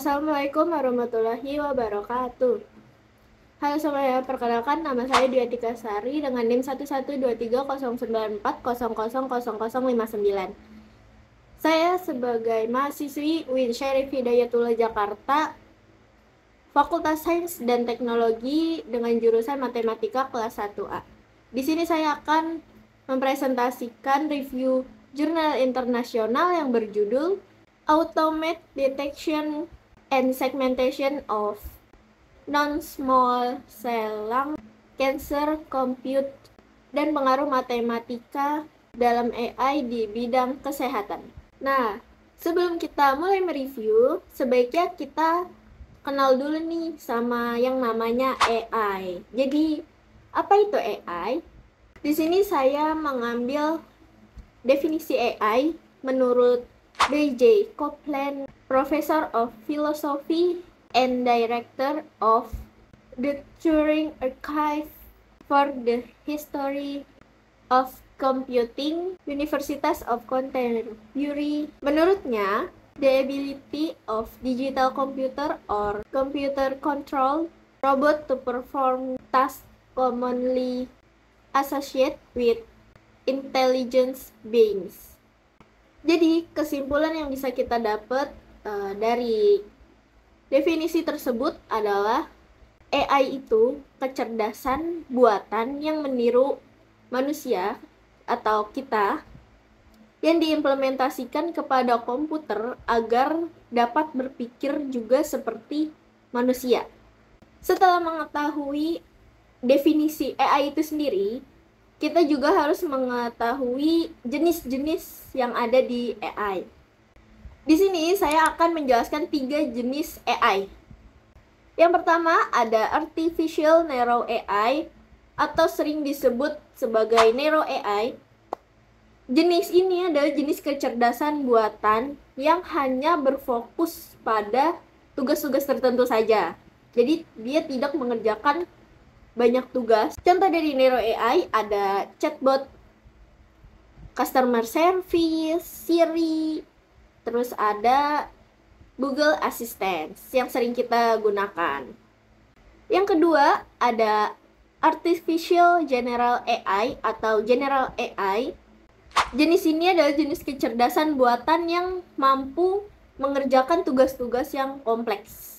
Assalamualaikum warahmatullahi wabarakatuh. Halo semuanya, perkenalkan nama saya Dwi Atika Sari dengan NIM 1123094000059. Saya sebagai mahasiswi UIN Syarif Hidayatullah Jakarta, Fakultas Sains dan Teknologi dengan jurusan Matematika kelas 1A. Di sini saya akan mempresentasikan review jurnal internasional yang berjudul Automate Detection and Segmentation of Non-Small Cell Lung Cancer Compute dan pengaruh matematika dalam AI di bidang kesehatan. Nah, sebelum kita mulai mereview, sebaiknya kita kenal dulu nih sama yang namanya AI. Jadi, apa itu AI? Di sini saya mengambil definisi AI menurut B.J. Copeland, Professor of Philosophy and Director of the Turing Archive for the History of Computing, Universitas of Canterbury. Menurutnya, the ability of digital computer or computer-controlled robot to perform tasks commonly associated with intelligence beings. Jadi, kesimpulan yang bisa kita dapat dari definisi tersebut adalah AI itu kecerdasan buatan yang meniru manusia atau kita yang diimplementasikan kepada komputer agar dapat berpikir juga seperti manusia. Setelah mengetahui definisi AI itu sendiri, kita juga harus mengetahui jenis-jenis yang ada di AI. Di sini saya akan menjelaskan 3 jenis AI. Yang pertama ada Artificial Narrow AI atau sering disebut sebagai Narrow AI. Jenis ini adalah jenis kecerdasan buatan yang hanya berfokus pada tugas-tugas tertentu saja. Jadi dia tidak mengerjakan banyak tugas. Contoh dari Narrow AI ada chatbot, customer service, Siri, terus ada Google Assistant yang sering kita gunakan. Yang kedua ada Artificial General AI atau General AI. Jenis ini adalah jenis kecerdasan buatan yang mampu mengerjakan tugas-tugas yang kompleks.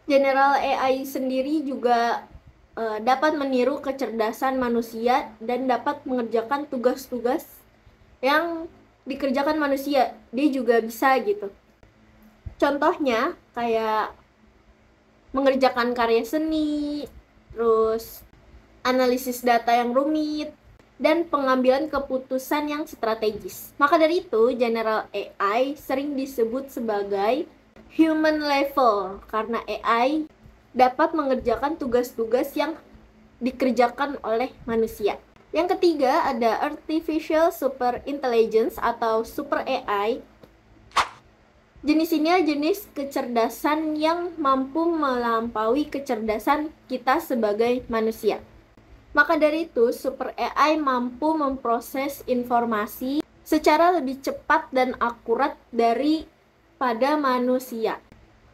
General AI sendiri juga dapat meniru kecerdasan manusia dan dapat mengerjakan tugas-tugas yang dikerjakan manusia. Dia juga bisa gitu. Contohnya kayak mengerjakan karya seni, terus analisis data yang rumit, dan pengambilan keputusan yang strategis. Maka dari itu, General AI sering disebut sebagai human level karena AI dapat mengerjakan tugas-tugas yang dikerjakan oleh manusia. Yang ketiga ada Artificial Super Intelligence atau Super AI. Jenis ini adalah jenis kecerdasan yang mampu melampaui kecerdasan kita sebagai manusia. Maka dari itu, Super AI mampu memproses informasi secara lebih cepat dan akurat daripada manusia.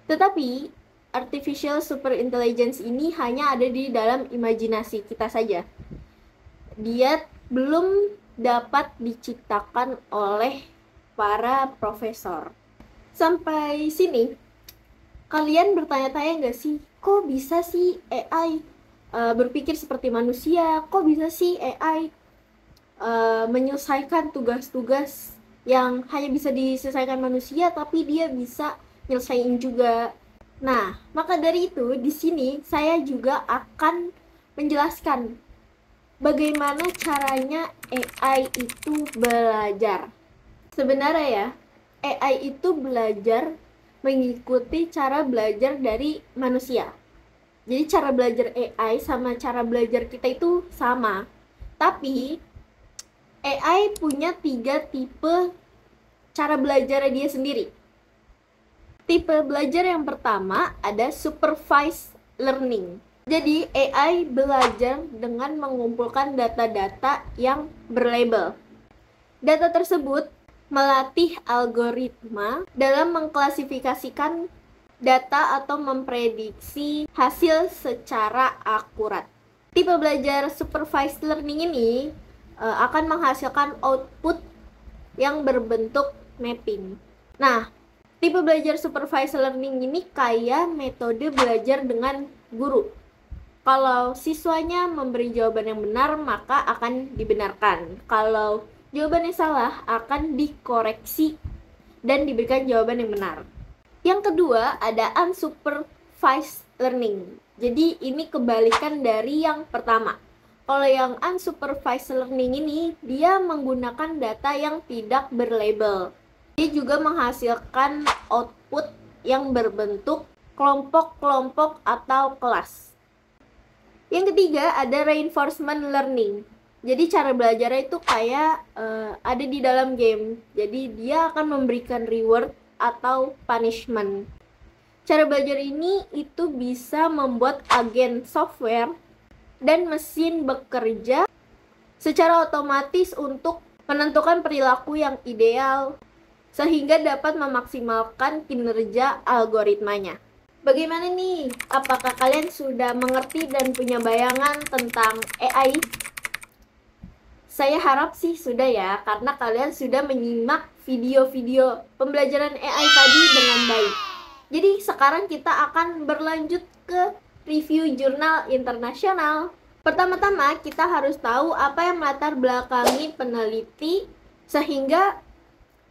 Tetapi Artificial Super Intelligence ini hanya ada di dalam imajinasi kita saja. Dia belum dapat diciptakan oleh para profesor. Sampai sini, kalian bertanya-tanya nggak sih, kok bisa sih AI berpikir seperti manusia? Kok bisa sih AI menyelesaikan tugas-tugas yang hanya bisa diselesaikan manusia, tapi dia bisa nyelesain juga? Nah, maka dari itu di sini saya juga akan menjelaskan bagaimana caranya AI itu belajar. Sebenarnya ya, AI itu belajar mengikuti cara belajar dari manusia. Jadi cara belajar AI sama cara belajar kita itu sama. Tapi AI punya 3 tipe cara belajar dia sendiri. Tipe belajar yang pertama ada supervised learning. Jadi AI belajar dengan mengumpulkan data-data yang berlabel. Data tersebut melatih algoritma dalam mengklasifikasikan data atau memprediksi hasil secara akurat. Tipe belajar supervised learning ini akan menghasilkan output yang berbentuk mapping. Nah, tipe belajar supervised learning ini kayak metode belajar dengan guru. Kalau siswanya memberi jawaban yang benar, maka akan dibenarkan. Kalau jawabannya salah, akan dikoreksi dan diberikan jawaban yang benar. Yang kedua, ada unsupervised learning. Jadi ini kebalikan dari yang pertama. Kalau yang unsupervised learning ini, dia menggunakan data yang tidak berlabel. Dia juga menghasilkan output yang berbentuk kelompok-kelompok atau kelas. Yang ketiga, ada reinforcement learning. Jadi cara belajarnya itu kayak ada di dalam game. Jadi dia akan memberikan reward atau punishment. Cara belajar ini itu bisa membuat agen software dan mesin bekerja secara otomatis untuk menentukan perilaku yang ideal sehingga dapat memaksimalkan kinerja algoritmanya. Bagaimana nih? Apakah kalian sudah mengerti dan punya bayangan tentang AI? Saya harap sih sudah ya, karena kalian sudah menyimak video-video pembelajaran AI tadi dengan baik. Jadi sekarang kita akan berlanjut ke review jurnal internasional. Pertama-tama kita harus tahu apa yang melatar belakangi peneliti sehingga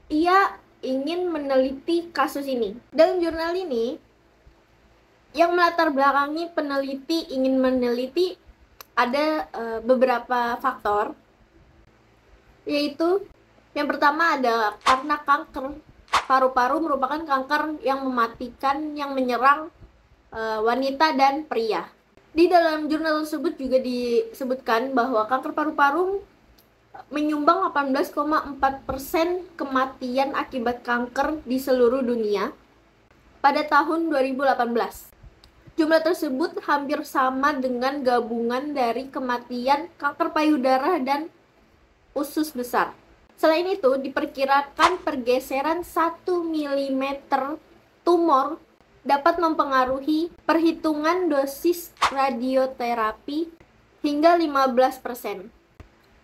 ia ingin meneliti kasus ini. Dalam jurnal ini, yang melatar belakangi peneliti ingin meneliti ada beberapa faktor, yaitu yang pertama ada karena kanker paru-paru merupakan kanker yang mematikan yang menyerang wanita dan pria. Di dalam jurnal tersebut juga disebutkan bahwa kanker paru-paru menyumbang 18,4% kematian akibat kanker di seluruh dunia pada tahun 2018. Jumlah tersebut hampir sama dengan gabungan dari kematian kanker payudara dan usus besar. Selain itu, diperkirakan pergeseran 1 mm tumor dapat mempengaruhi perhitungan dosis radioterapi hingga 15%.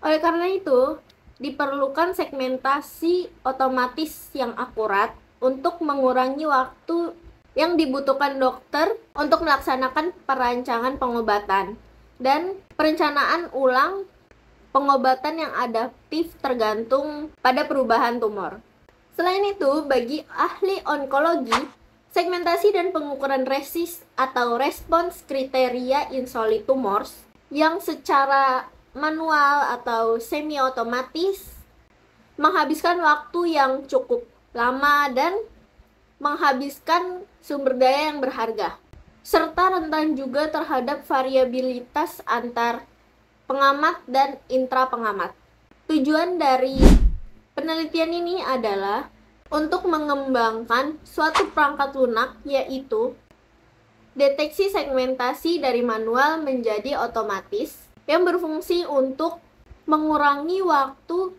Oleh karena itu, diperlukan segmentasi otomatis yang akurat untuk mengurangi waktu yang dibutuhkan dokter untuk melaksanakan perancangan pengobatan dan perencanaan ulang pengobatan yang adaptif tergantung pada perubahan tumor. Selain itu, bagi ahli onkologi, segmentasi dan pengukuran resist atau response kriteria in solid tumors yang secara manual atau semi otomatis menghabiskan waktu yang cukup lama dan menghabiskan sumber daya yang berharga, serta rentan juga terhadap variabilitas antar pengamat dan intra-pengamat. Tujuan dari penelitian ini adalah untuk mengembangkan suatu perangkat lunak, yaitu deteksi segmentasi dari manual menjadi otomatis yang berfungsi untuk mengurangi waktu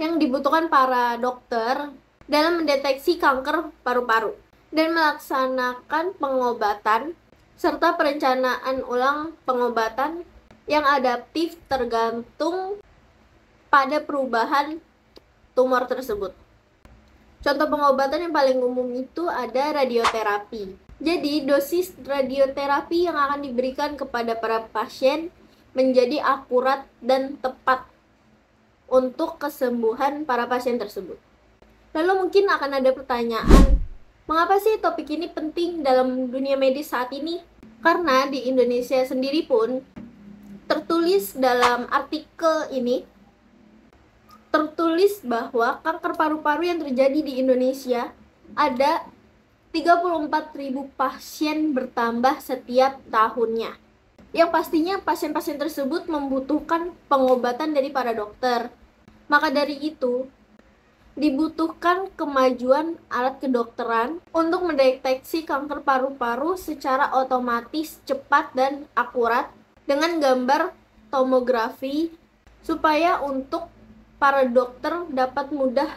yang dibutuhkan para dokter dalam mendeteksi kanker paru-paru dan melaksanakan pengobatan serta perencanaan ulang pengobatan yang adaptif tergantung pada perubahan tumor tersebut. Contoh pengobatan yang paling umum itu ada radioterapi. Jadi, dosis radioterapi yang akan diberikan kepada para pasien menjadi akurat dan tepat untuk kesembuhan para pasien tersebut. Lalu mungkin akan ada pertanyaan, mengapa sih topik ini penting dalam dunia medis saat ini? Karena di Indonesia sendiri pun tertulis dalam artikel ini, tertulis bahwa kanker paru-paru yang terjadi di Indonesia ada 34.000 pasien bertambah setiap tahunnya. Yang pastinya pasien-pasien tersebut membutuhkan pengobatan dari para dokter. Maka dari itu, dibutuhkan kemajuan alat kedokteran untuk mendeteksi kanker paru-paru secara otomatis, cepat, dan akurat dengan gambar tomografi supaya untuk para dokter dapat mudah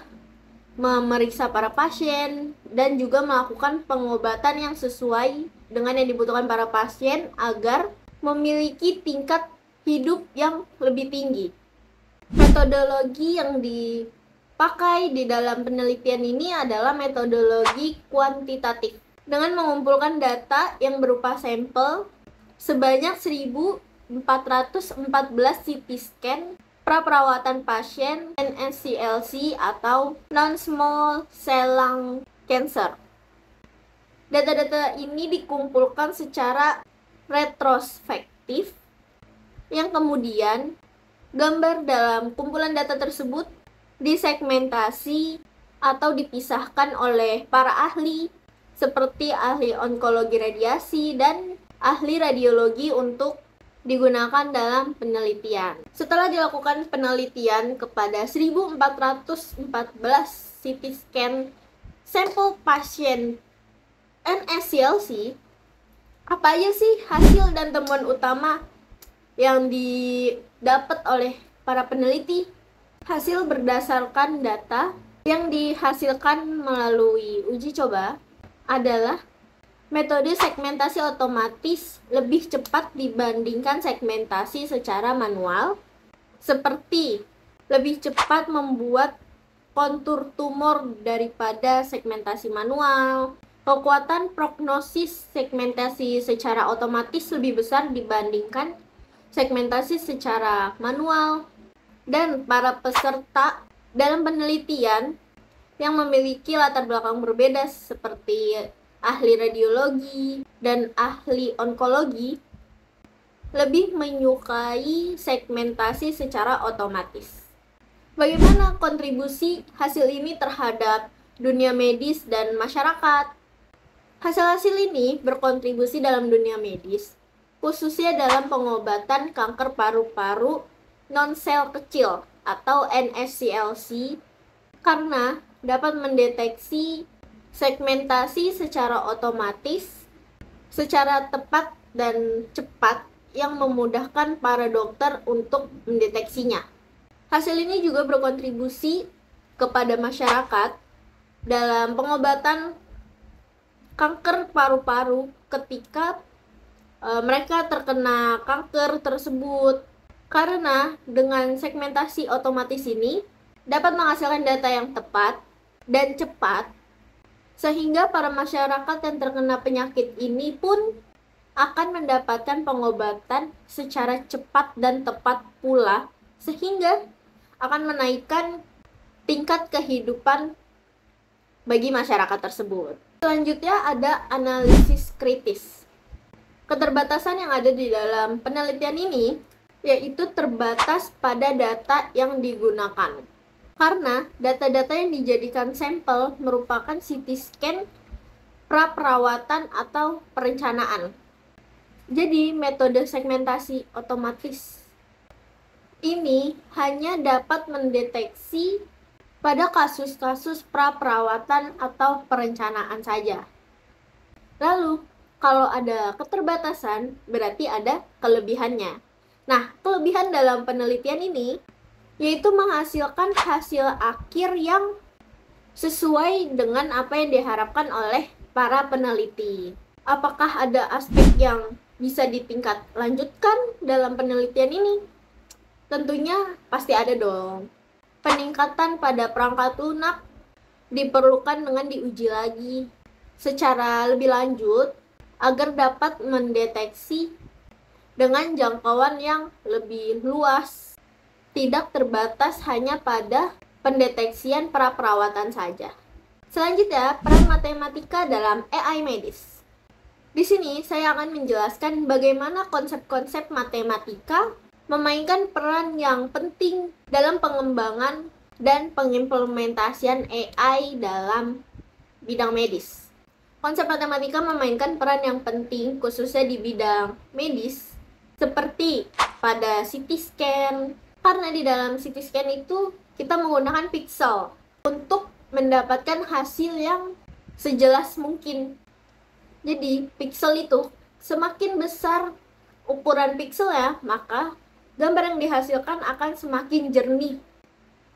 memeriksa para pasien, dan juga melakukan pengobatan yang sesuai dengan yang dibutuhkan para pasien agar memiliki tingkat hidup yang lebih tinggi. Metodologi yang dipakai di dalam penelitian ini adalah metodologi kuantitatif dengan mengumpulkan data yang berupa sampel sebanyak 1.414 CT scan pra-perawatan pasien NSCLC atau non-small cell lung cancer. Data-data ini dikumpulkan secara retrospektif, yang kemudian gambar dalam kumpulan data tersebut disegmentasi atau dipisahkan oleh para ahli seperti ahli onkologi radiasi dan ahli radiologi untuk digunakan dalam penelitian. Setelah dilakukan penelitian kepada 1.414 CT scan sampel pasien NSCLC, apa aja sih hasil dan temuan utama yang didapat oleh para peneliti? Hasil berdasarkan data yang dihasilkan melalui uji coba adalah metode segmentasi otomatis lebih cepat dibandingkan segmentasi secara manual, seperti lebih cepat membuat kontur tumor daripada segmentasi manual. Kekuatan prognosis segmentasi secara otomatis lebih besar dibandingkan segmentasi secara manual. Dan para peserta dalam penelitian yang memiliki latar belakang berbeda seperti ahli radiologi dan ahli onkologi lebih menyukai segmentasi secara otomatis. Bagaimana kontribusi hasil ini terhadap dunia medis dan masyarakat? Hasil-hasil ini berkontribusi dalam dunia medis, khususnya dalam pengobatan kanker paru-paru non-sel kecil atau NSCLC, karena dapat mendeteksi segmentasi secara otomatis, secara tepat dan cepat yang memudahkan para dokter untuk mendeteksinya. Hasil ini juga berkontribusi kepada masyarakat dalam pengobatan kanker paru-paru ketika mereka terkena kanker tersebut, karena dengan segmentasi otomatis ini dapat menghasilkan data yang tepat dan cepat, sehingga para masyarakat yang terkena penyakit ini pun akan mendapatkan pengobatan secara cepat dan tepat pula, sehingga akan menaikkan tingkat kehidupan bagi masyarakat tersebut. Selanjutnya ada analisis kritis. Keterbatasan yang ada di dalam penelitian ini yaitu terbatas pada data yang digunakan, karena data-data yang dijadikan sampel merupakan CT scan pra-perawatan atau perencanaan. Jadi metode segmentasi otomatis ini hanya dapat mendeteksi pada kasus-kasus pra-perawatan atau perencanaan saja. Lalu, kalau ada keterbatasan, berarti ada kelebihannya. Nah, kelebihan dalam penelitian ini yaitu menghasilkan hasil akhir yang sesuai dengan apa yang diharapkan oleh para peneliti. Apakah ada aspek yang bisa ditingkat lanjutkan dalam penelitian ini? Tentunya pasti ada dong. Peningkatan pada perangkat lunak diperlukan dengan diuji lagi secara lebih lanjut agar dapat mendeteksi dengan jangkauan yang lebih luas, tidak terbatas hanya pada pendeteksian pra-perawatan saja. Selanjutnya, peran matematika dalam AI medis. Di sini saya akan menjelaskan bagaimana konsep-konsep matematika memainkan peran yang penting dalam pengembangan dan pengimplementasian AI dalam bidang medis. Konsep matematika memainkan peran yang penting khususnya di bidang medis, seperti pada CT scan, karena di dalam CT scan itu kita menggunakan pixel untuk mendapatkan hasil yang sejelas mungkin. Jadi pixel itu semakin besar ukuran pixelnya, maka gambar yang dihasilkan akan semakin jernih.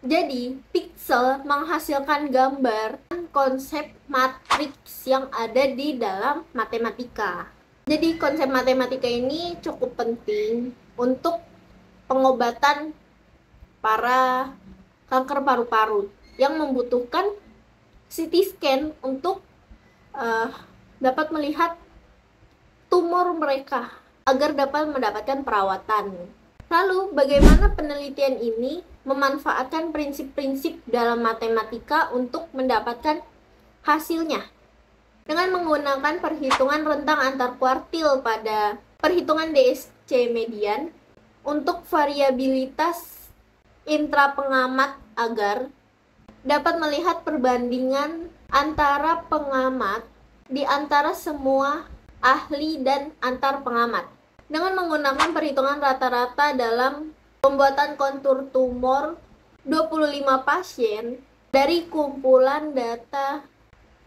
Jadi, pixel menghasilkan gambar konsep matriks yang ada di dalam matematika. Jadi, konsep matematika ini cukup penting untuk pengobatan para kanker paru-paru yang membutuhkan CT scan untuk dapat melihat tumor mereka agar dapat mendapatkan perawatan. Lalu, bagaimana penelitian ini memanfaatkan prinsip-prinsip dalam matematika untuk mendapatkan hasilnya? Dengan menggunakan perhitungan rentang antar kuartil pada perhitungan DSC median untuk variabilitas intrapengamat agar dapat melihat perbandingan antara pengamat di antara semua ahli dan antar pengamat. Dengan menggunakan perhitungan rata-rata dalam pembuatan kontur tumor 25 pasien dari kumpulan data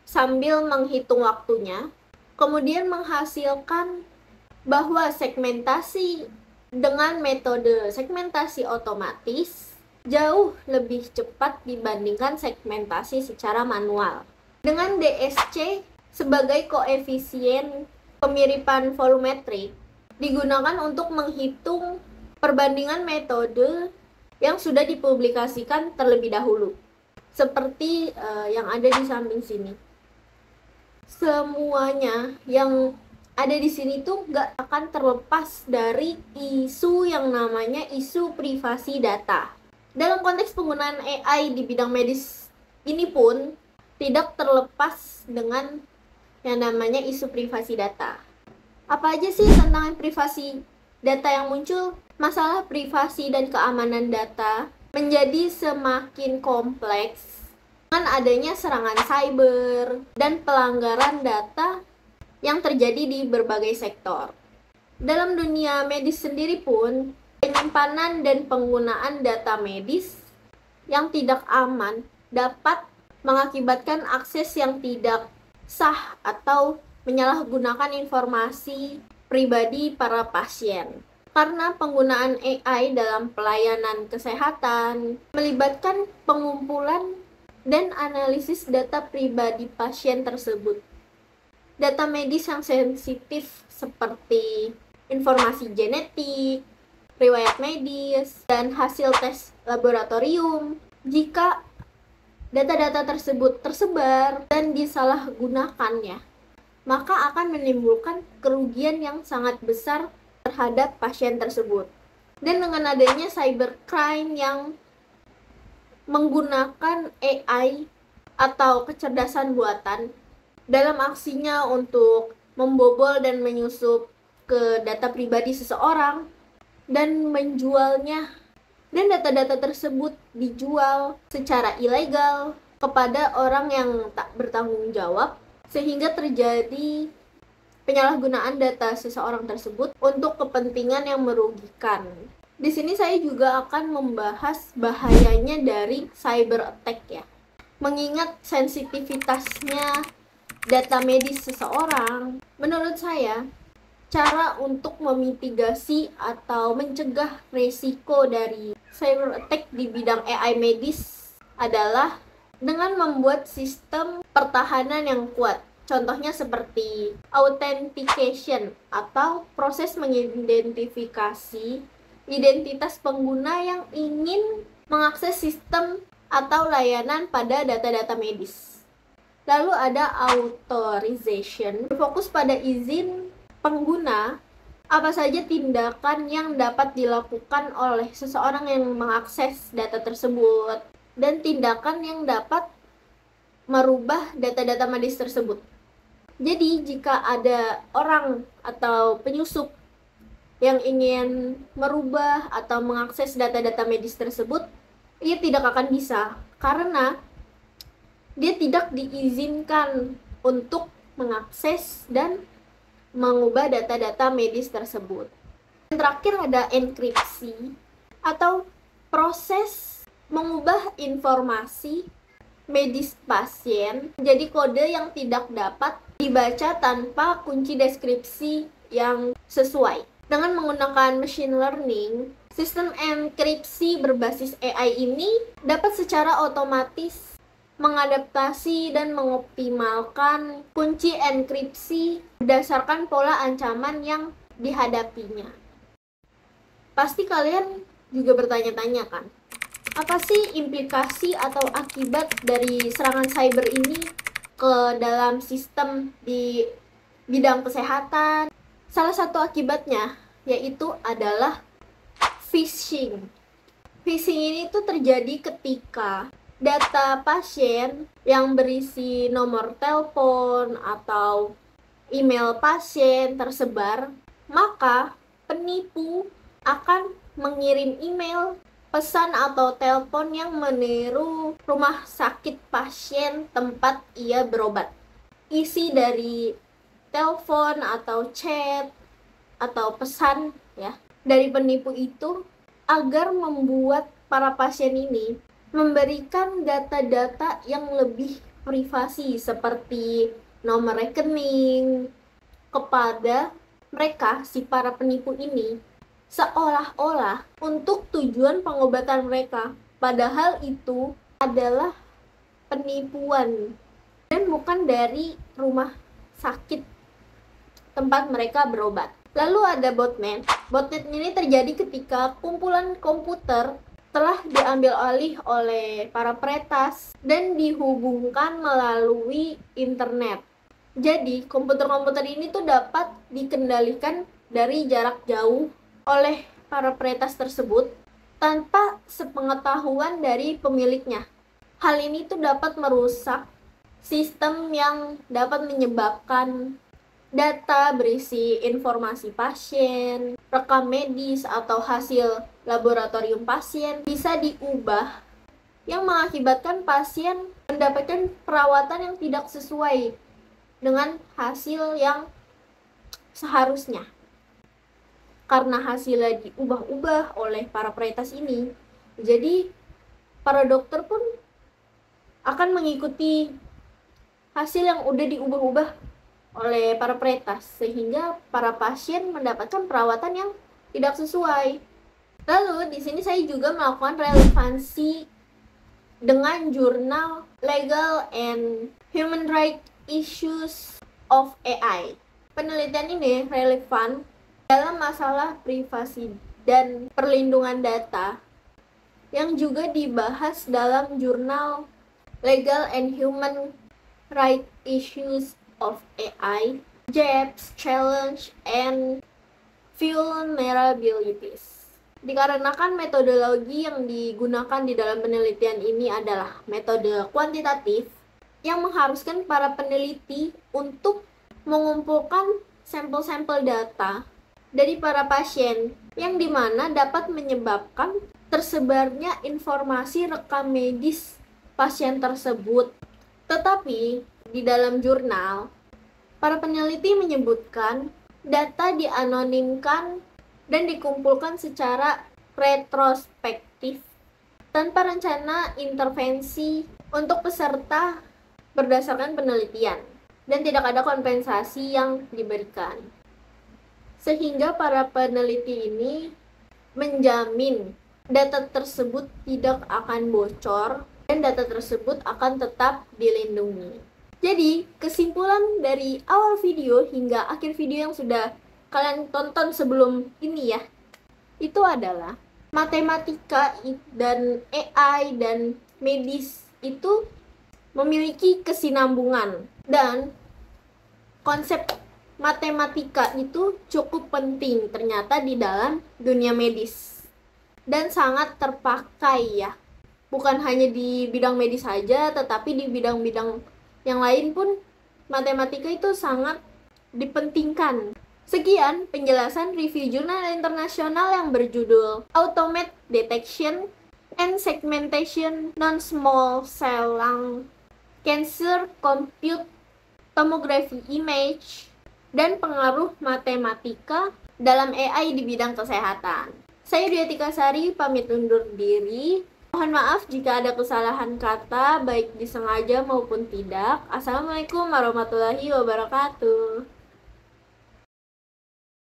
sambil menghitung waktunya, kemudian menghasilkan bahwa segmentasi dengan metode segmentasi otomatis jauh lebih cepat dibandingkan segmentasi secara manual. Dengan DSC sebagai koefisien kemiripan volumetrik digunakan untuk menghitung perbandingan metode yang sudah dipublikasikan terlebih dahulu, seperti yang ada di samping sini. Semuanya yang ada di sini tuh nggak akan terlepas dari isu yang namanya isu privasi data. Dalam konteks penggunaan AI di bidang medis ini pun tidak terlepas dengan yang namanya isu privasi data. Apa aja sih tantangan privasi data yang muncul? Masalah privasi dan keamanan data menjadi semakin kompleks dengan adanya serangan cyber dan pelanggaran data yang terjadi di berbagai sektor. Dalam dunia medis sendiri pun, penyimpanan dan penggunaan data medis yang tidak aman dapat mengakibatkan akses yang tidak sah atau menyalahgunakan informasi pribadi para pasien. Karena penggunaan AI dalam pelayanan kesehatan melibatkan pengumpulan dan analisis data pribadi pasien tersebut. Data medis yang sensitif seperti informasi genetik, riwayat medis, dan hasil tes laboratorium. Jika data-data tersebut tersebar dan disalahgunakan ya, maka akan menimbulkan kerugian yang sangat besar terhadap pasien tersebut. Dan dengan adanya cybercrime yang menggunakan AI atau kecerdasan buatan dalam aksinya untuk membobol dan menyusup ke data pribadi seseorang dan menjualnya, dan data-data tersebut dijual secara ilegal kepada orang yang tak bertanggung jawab, sehingga terjadi penyalahgunaan data seseorang tersebut untuk kepentingan yang merugikan. Di sini saya juga akan membahas bahayanya dari cyber attack ya. Mengingat sensitivitasnya data medis seseorang, menurut saya cara untuk memitigasi atau mencegah risiko dari cyber attack di bidang AI medis adalah dengan membuat sistem pertahanan yang kuat. Contohnya seperti authentication atau proses mengidentifikasi identitas pengguna yang ingin mengakses sistem atau layanan pada data-data medis. Lalu ada authorization, berfokus pada izin pengguna, apa saja tindakan yang dapat dilakukan oleh seseorang yang mengakses data tersebut, dan tindakan yang dapat merubah data-data medis tersebut. Jadi, jika ada orang atau penyusup yang ingin merubah atau mengakses data-data medis tersebut, ia tidak akan bisa karena dia tidak diizinkan untuk mengakses dan mengubah data-data medis tersebut. Dan terakhir ada enkripsi atau proses mengubah informasi medis pasien menjadi kode yang tidak dapat dibaca tanpa kunci deskripsi yang sesuai. Dengan menggunakan machine learning, Sistem enkripsi berbasis AI ini dapat secara otomatis mengadaptasi dan mengoptimalkan kunci enkripsi berdasarkan pola ancaman yang dihadapinya. Pasti kalian juga bertanya-tanya kan, apa sih implikasi atau akibat dari serangan cyber ini ke dalam sistem di bidang kesehatan? Salah satu akibatnya yaitu adalah phishing. Phishing ini tuh terjadi ketika data pasien yang berisi nomor telepon atau email pasien tersebar, maka penipu akan mengirim email, pesan atau telepon yang meniru rumah sakit pasien tempat ia berobat. Isi dari telepon atau chat atau pesan ya dari penipu itu agar membuat para pasien ini memberikan data-data yang lebih privasi seperti nomor rekening kepada mereka, si para penipu ini, seolah-olah untuk tujuan pengobatan mereka, padahal itu adalah penipuan dan bukan dari rumah sakit tempat mereka berobat. Lalu ada botnet. Botnet ini terjadi ketika kumpulan komputer telah diambil alih oleh para peretas dan dihubungkan melalui internet. Jadi, komputer-komputer ini tuh dapat dikendalikan dari jarak jauh oleh para peretas tersebut tanpa sepengetahuan dari pemiliknya. Hal ini tuh dapat merusak sistem yang dapat menyebabkan data berisi informasi pasien, rekam medis atau hasil laboratorium pasien bisa diubah yang mengakibatkan pasien mendapatkan perawatan yang tidak sesuai dengan hasil yang seharusnya. Karena hasilnya diubah-ubah oleh para peretas ini, jadi para dokter pun akan mengikuti hasil yang udah diubah-ubah oleh para peretas, sehingga para pasien mendapatkan perawatan yang tidak sesuai. Lalu di sini saya juga melakukan relevansi dengan jurnal Legal and Human Rights Issues of AI. Penelitian ini relevan dalam masalah privasi dan perlindungan data yang juga dibahas dalam jurnal Legal and Human Rights Issues of AI, Gaps, Challenge, and Vulnerabilities. Dikarenakan metodologi yang digunakan di dalam penelitian ini adalah metode kuantitatif yang mengharuskan para peneliti untuk mengumpulkan sampel-sampel data dari para pasien yang dimana dapat menyebabkan tersebarnya informasi rekam medis pasien tersebut. Tetapi di dalam jurnal, para peneliti menyebutkan data dianonimkan dan dikumpulkan secara retrospektif tanpa rencana intervensi untuk peserta berdasarkan penelitian dan tidak ada kompensasi yang diberikan. Sehingga para peneliti ini menjamin data tersebut tidak akan bocor dan data tersebut akan tetap dilindungi. Jadi, kesimpulan dari awal video hingga akhir video yang sudah kalian tonton sebelum ini ya, itu adalah matematika dan AI dan medis itu memiliki kesinambungan, dan konsep matematika itu cukup penting ternyata di dalam dunia medis dan sangat terpakai ya, bukan hanya di bidang medis saja, tetapi di bidang-bidang yang lain pun matematika itu sangat dipentingkan. Sekian penjelasan review jurnal internasional yang berjudul Automate Detection and Segmentation Non-Small Cell Lung Cancer Compute Tomography Image dan pengaruh matematika dalam AI di bidang kesehatan. Saya Dwi Atika Sari pamit undur diri. Mohon maaf jika ada kesalahan kata, baik disengaja maupun tidak. Assalamualaikum warahmatullahi wabarakatuh.